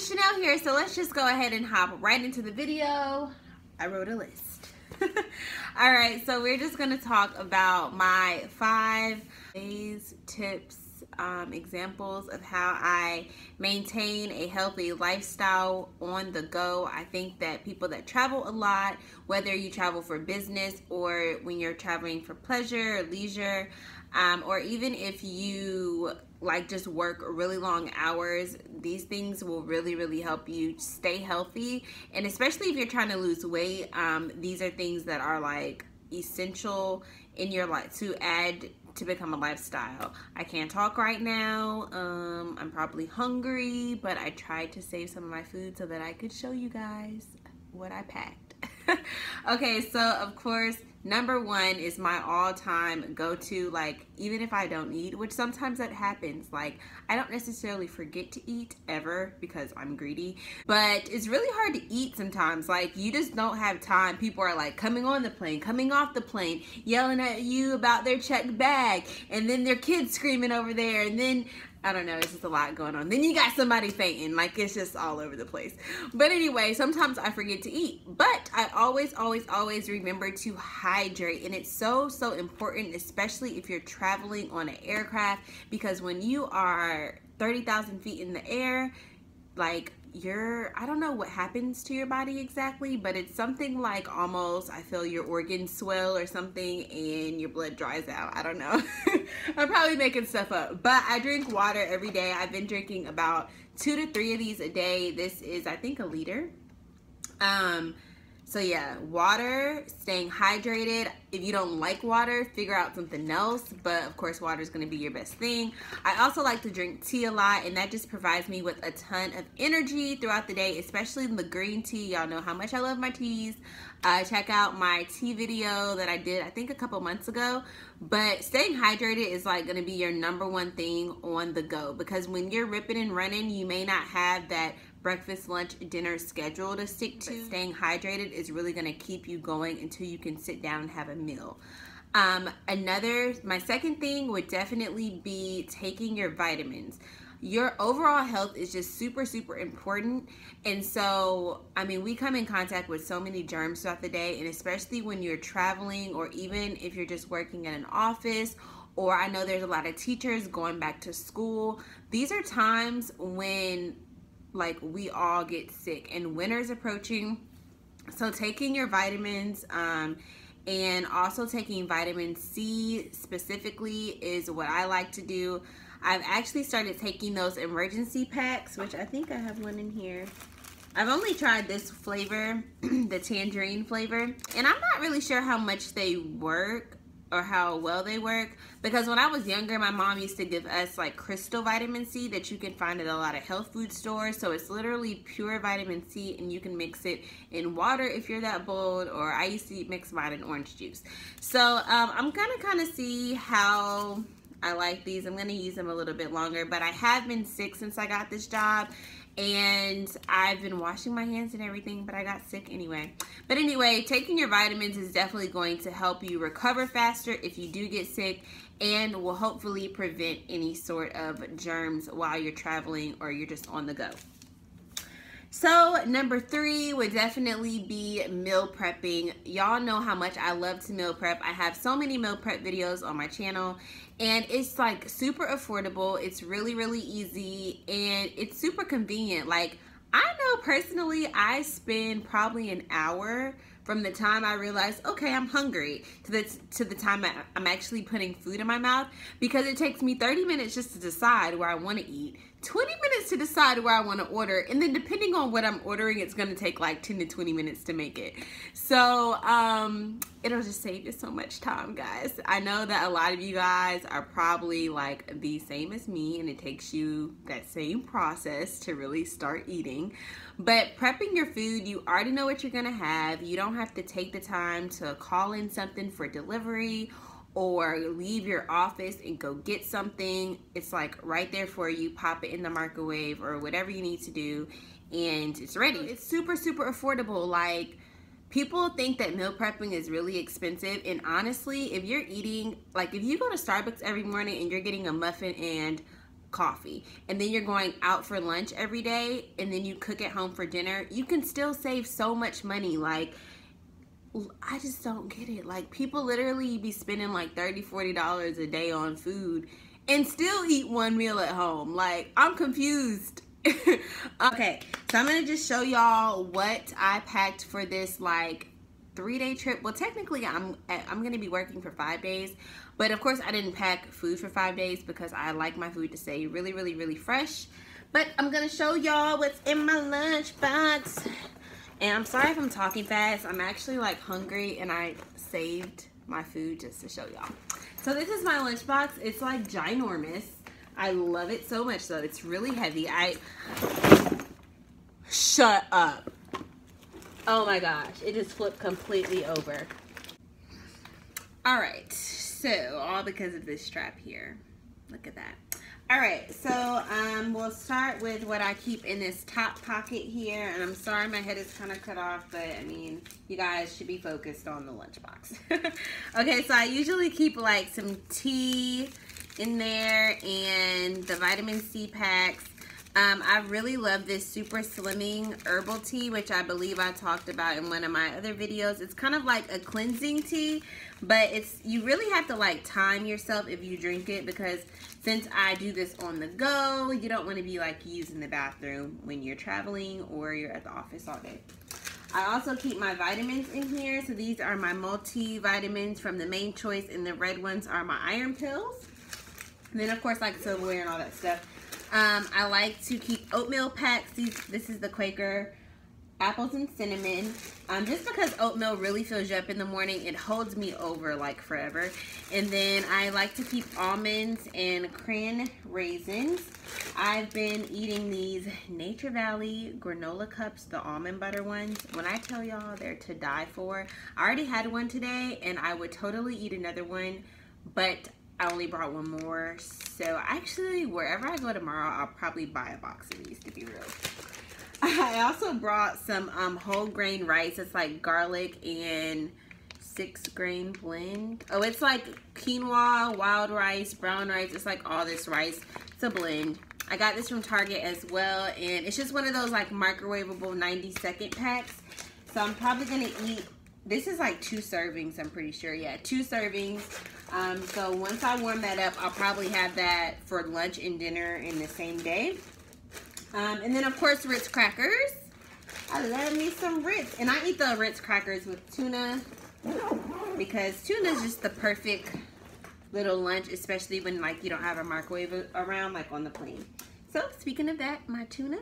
it's Chanel here, so let's just go ahead and hop right into the video. I wrote a list. Alright, so we're just going to talk about my 5 ways, tips, examples of how I maintain a healthy lifestyle on the go. I think that people that travel a lot, whether you travel for business or when you're traveling for pleasure or leisure, or even if you like just work really long hours, these things will really help you stay healthy. And especially if you're trying to lose weight, these are things that are like essential in your life to add to become a lifestyle. I can't talk right now. I'm probably hungry, but I tried to save some of my food so that I could show you guys what I packed. Okay, so of course, number 1 is my all-time go-to, like even if I don't eat, which sometimes that happens, like I don't necessarily forget to eat ever because I'm greedy, but it's really hard to eat sometimes. Like you just don't have time. People are like coming on the plane, coming off the plane, yelling at you about their checked bag, and then their kids screaming over there, and then I don't know, it's just a lot going on. Then you got somebody fainting, like it's just all over the place. But anyway, sometimes I forget to eat, but I always remember to hydrate. And it's so important, especially if you're traveling on an aircraft, because when you are 30,000 feet in the air, like I don't know what happens to your body exactly, but it's something like almost, I feel your organs swell or something and your blood dries out. I don't know. I'm probably making stuff up, but I drink water every day. I've been drinking about 2 to 3 of these a day. This is, I think, a liter. So yeah, water, staying hydrated. If you don't like water, figure out something else, but of course water is going to be your best thing. I also like to drink tea a lot, and that just provides me with a ton of energy throughout the day, especially the green tea. Y'all know how much I love my teas. Check out my tea video that I did, I think, a couple months ago. But staying hydrated is like going to be your number 1 thing on the go, because when you're ripping and running, you may not have that breakfast, lunch, dinner schedule to stick to. But staying hydrated is really going to keep you going until you can sit down and have a meal. My second thing would definitely be taking your vitamins. Your overall health is just super important. And so, I mean, we come in contact with so many germs throughout the day, and especially when you're traveling, or even if you're just working in an office, or I know there's a lot of teachers going back to school. These are times when like we all get sick, and winter's approaching. So taking your vitamins, and also taking vitamin C specifically is what I like to do. I've actually started taking those emergency packs, which I think I have one in here. I've only tried this flavor, the tangerine flavor, and I'm not really sure how much they work or how well they work, because when I was younger, my mom used to give us like crystal vitamin C that you can find at a lot of health food stores. So it's literally pure vitamin C, and you can mix it in water if you're that bold, or I used to mix mine in orange juice. So I'm gonna kind of see how I like these. I'm gonna use them a little bit longer, but I have been sick since I got this job, and I've been washing my hands and everything, but I got sick anyway. But anyway, taking your vitamins is definitely going to help you recover faster if you do get sick, and will hopefully prevent any sort of germs while you're traveling or you're just on the go. So number 3 would definitely be meal prepping. Y'all know how much I love to meal prep. I have so many meal prep videos on my channel, and it's like super affordable. It's really easy, and it's super convenient. Like I know personally, I spend probably an hour from the time I realize, okay, I'm hungry, to the time I'm actually putting food in my mouth, because it takes me 30 minutes just to decide where I want to eat, 20 minutes to decide where I want to order, and then depending on what I'm ordering, it's going to take like 10 to 20 minutes to make it. So it'll just save you so much time, guys. I know that a lot of you guys are probably like the same as me, and it takes you that same process to really start eating. But prepping your food, you already know what you're going to have. You don't have to take the time to call in something for delivery or leave your office and go get something. It's like right there for you. Pop it in the microwave or whatever you need to do, and it's ready. It's super affordable. Like, people think that meal prepping is really expensive, and honestly, if you're eating, like if you go to Starbucks every morning and you're getting a muffin and coffee, and then you're going out for lunch every day, and then you cook at home for dinner, you can still save so much money. Like, I just don't get it. Like, people literally be spending like $30-$40 a day on food and still eat one meal at home. Like, I'm confused. Okay, so I'm gonna just show y'all what I packed for this like 3-day trip. Well, technically I'm gonna be working for 5 days, but of course I didn't pack food for 5 days because I like my food to stay really fresh. But I'm gonna show y'all what's in my lunchbox. And I'm sorry if I'm talking fast. I'm actually like hungry, and I saved my food just to show y'all. So this is my lunchbox. It's like ginormous. I love it so much though. It's really heavy. Shut up. Oh my gosh, it just flipped completely over. All right, so all because of this strap here. Look at that. All right, so we'll start with what I keep in this top pocket here. And I'm sorry my head is kind of cut off, but I mean, you guys should be focused on the lunchbox. Okay, so I usually keep like some tea in there and the vitamin C packs. I really love this Super Slimming herbal tea, which I believe I talked about in one of my other videos. It's kind of like a cleansing tea, but you really have to like time yourself if you drink it, because since I do this on the go, you don't want to be like using the bathroom when you're traveling or you're at the office all day. I also keep my vitamins in here. So these are my multivitamins from the Main Choice, and the red ones are my iron pills. And then of course like silverware and all that stuff. I like to keep oatmeal packs. This is the Quaker apples and cinnamon. Just because oatmeal really fills you up in the morning, it holds me over like forever. And then I like to keep almonds and cran raisins. I've been eating these Nature Valley granola cups, the almond butter ones. When I tell y'all, they're to die for. I already had one today, and I would totally eat another one, but I only brought one more. So actually, wherever I go tomorrow, I'll probably buy a box of these, to be real. I also brought some whole grain rice. It's like garlic and 6-grain blend. Oh, it's like quinoa, wild rice, brown rice. It's like all this rice. It's a blend. I got this from Target as well, and it's just one of those like microwavable 90-second packs. So I'm probably gonna eat, this is like 2 servings, I'm pretty sure. Yeah, 2 servings. So once I warm that up, I'll probably have that for lunch and dinner in the same day. And then of course Ritz crackers. I love me some Ritz, and I eat the Ritz crackers with tuna because tuna is just the perfect little lunch, especially when like you don't have a microwave around, like on the plane. So speaking of that, my tuna.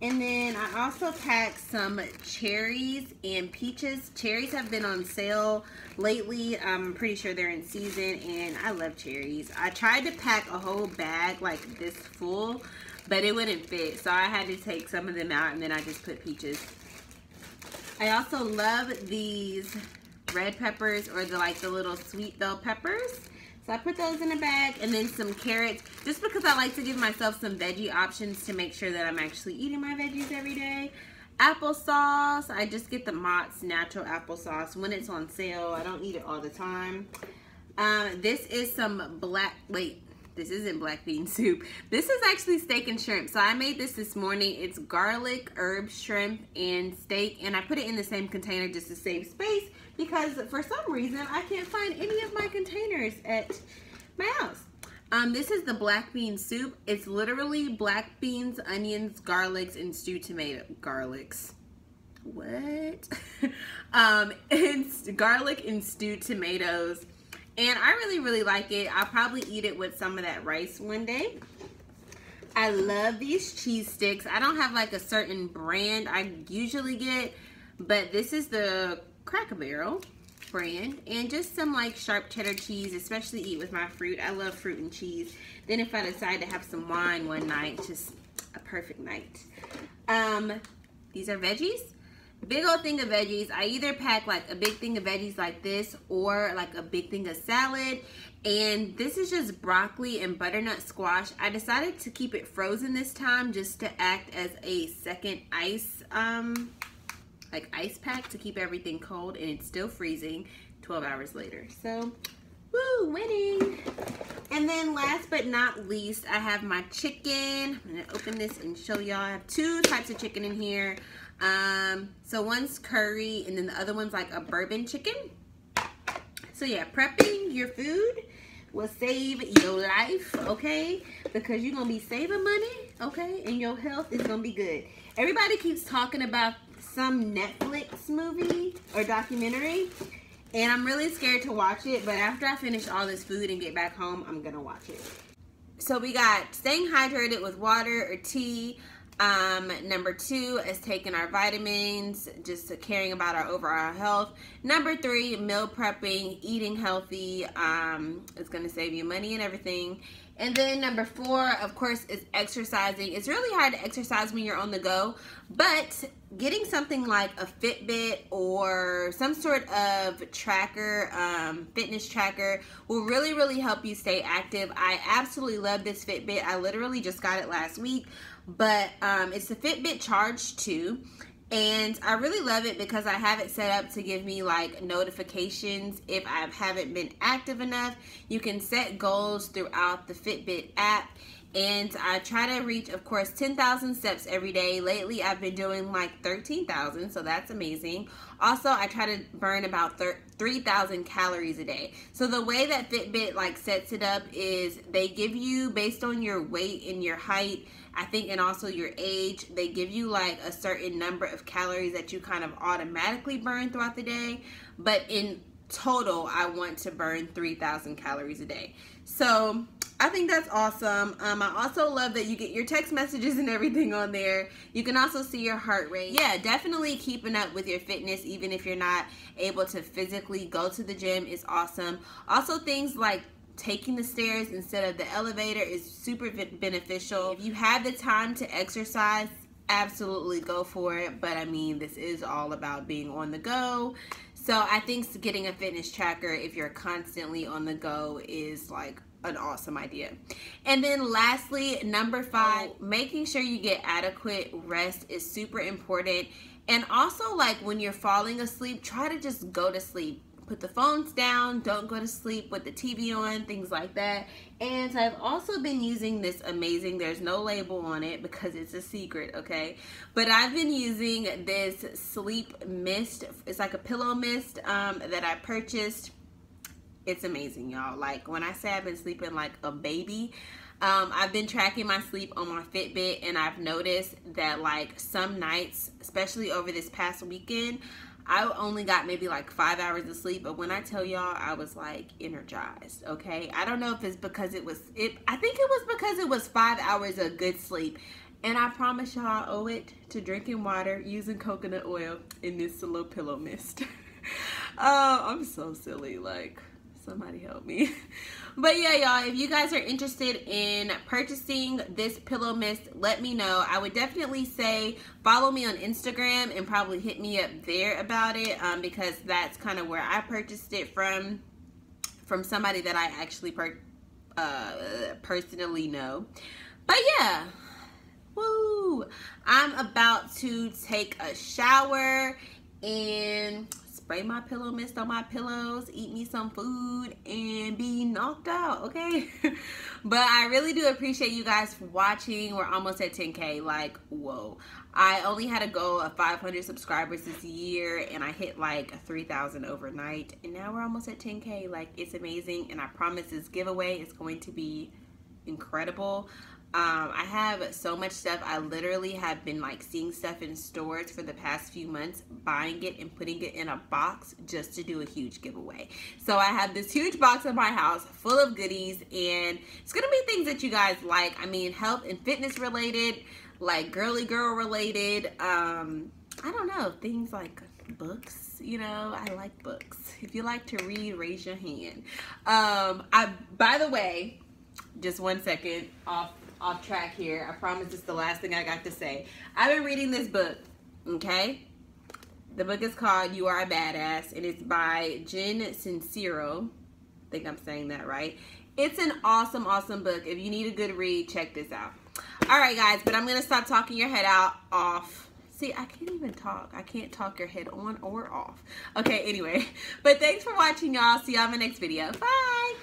And then I also packed some cherries and peaches. Cherries have been on sale lately. I'm pretty sure they're in season, and I love cherries. I tried to pack a whole bag like this full, but it wouldn't fit. So I had to take some of them out, and then I just put peaches. I also love these red peppers, or the little sweet bell peppers. So I put those in a bag, and then some carrots, just because I like to give myself some veggie options to make sure that I'm actually eating my veggies every day. Applesauce, I just get the Mott's natural applesauce when it's on sale. I don't eat it all the time. This is some this isn't black bean soup. This is actually steak and shrimp. So I made this morning. It's garlic, herb, shrimp, and steak. And I put it in the same container just to save space, because for some reason I can't find any of my containers at my house. This is the black bean soup. It's literally black beans, onions, garlics, and stewed tomato. Garlics. What? It's garlic and stewed tomatoes. And I really like it. I'll probably eat it with some of that rice one day. I love these cheese sticks. I don't have like a certain brand I usually get, but this is the Cracker Barrel brand, and just some like sharp cheddar cheese, especially eat with my fruit. I love fruit and cheese. Then if I decide to have some wine one night, just a perfect night. These are veggies. Big old thing of veggies. I either pack like a big thing of veggies like this, or like a big thing of salad. And this is just broccoli and butternut squash. I decided to keep it frozen this time just to act as a second ice ice pack to keep everything cold, and it's still freezing 12 hours later. So, woo, winning. And then last but not least, I have my chicken. I'm gonna open this and show y'all. I have two types of chicken in here. So one's curry and then the other one's like a bourbon chicken. So yeah, prepping your food will save your life, okay? Because you're gonna be saving money, okay? And your health is gonna be good. Everybody keeps talking about some Netflix movie or documentary, and I'm really scared to watch it, but after I finish all this food and get back home, I'm gonna watch it. So we got staying hydrated with water or tea. Number 2 is taking our vitamins, just caring about our overall health. Number 3, meal prepping, eating healthy. It's going to save you money and everything. And then number 4, of course, is exercising. It's really hard to exercise when you're on the go, but getting something like a Fitbit or some sort of tracker, fitness tracker, will really, really help you stay active. I absolutely love this Fitbit. I literally just got it last week, but it's the Fitbit Charge 2. And I really love it because I have it set up to give me like notifications if I haven't been active enough. You can set goals throughout the Fitbit app. And I try to reach, of course, 10,000 steps every day. Lately, I've been doing like 13,000, so that's amazing. Also, I try to burn about 3,000 calories a day. So the way that Fitbit like sets it up is they give you, based on your weight and your height, I think, and also your age, they give you like a certain number of calories that you kind of automatically burn throughout the day. But in total, I want to burn 3,000 calories a day. So I think that's awesome. I also love that you get your text messages and everything on there. You can also see your heart rate. Yeah, definitely keeping up with your fitness, even if you're not able to physically go to the gym, is awesome. Also, things like taking the stairs instead of the elevator is super beneficial. If you have the time to exercise, absolutely go for it. But I mean, this is all about being on the go. So I think getting a fitness tracker if you're constantly on the go is like an awesome idea. And then lastly, number 5, making sure you get adequate rest is super important. And also, like, when you're falling asleep, try to just go to sleep. Put the phones down, don't go to sleep with the TV on, things like that. And I've also been using this amazing, there's no label on it because it's a secret, okay? But I've been using this sleep mist. It's like a pillow mist that I purchased. It's amazing, y'all. Like, when I say I've been sleeping like a baby, I've been tracking my sleep on my Fitbit, and I've noticed that like some nights, especially over this past weekend, I only got maybe like 5 hours of sleep, but when I tell y'all, I was like energized, okay? I don't know if it's because I think it was because it was 5 hours of good sleep. And I promise y'all, I owe it to drinking water, using coconut oil, and this little pillow mist. I'm so silly, like, somebody help me. But yeah, y'all, if you guys are interested in purchasing this pillow mist, let me know. I would definitely say follow me on Instagram and probably hit me up there about it, because that's kind of where I purchased it from somebody that I actually personally know. But yeah, woo! I'm about to take a shower and spray my pillow mist on my pillows, eat me some food, and be knocked out, okay? But I really do appreciate you guys for watching. We're almost at 10K, like, whoa. I only had a goal of 500 subscribers this year, and I hit like 3,000 overnight, and now we're almost at 10K. Like, it's amazing, and I promise this giveaway is going to be incredible. I have so much stuff. I literally have been like seeing stuff in stores for the past few months, buying it and putting it in a box just to do a huge giveaway. So I have this huge box in my house full of goodies, and it's gonna be things that you guys like. I mean, health and fitness related, like girly girl related. I don't know, things like books. You know, I like books. If you like to read, raise your hand. By the way, just 1 second off track here. I promise it's the last thing I got to say. I've been reading this book, okay? The book is called You Are a Badass, and it's by Jen Sincero. I think I'm saying that right. It's an awesome, awesome book. If you need a good read, check this out. All right, guys, but I'm going to stop talking your head off. See, I can't even talk. I can't talk your head on or off. Okay, anyway. But thanks for watching, y'all. See y'all in my next video. Bye!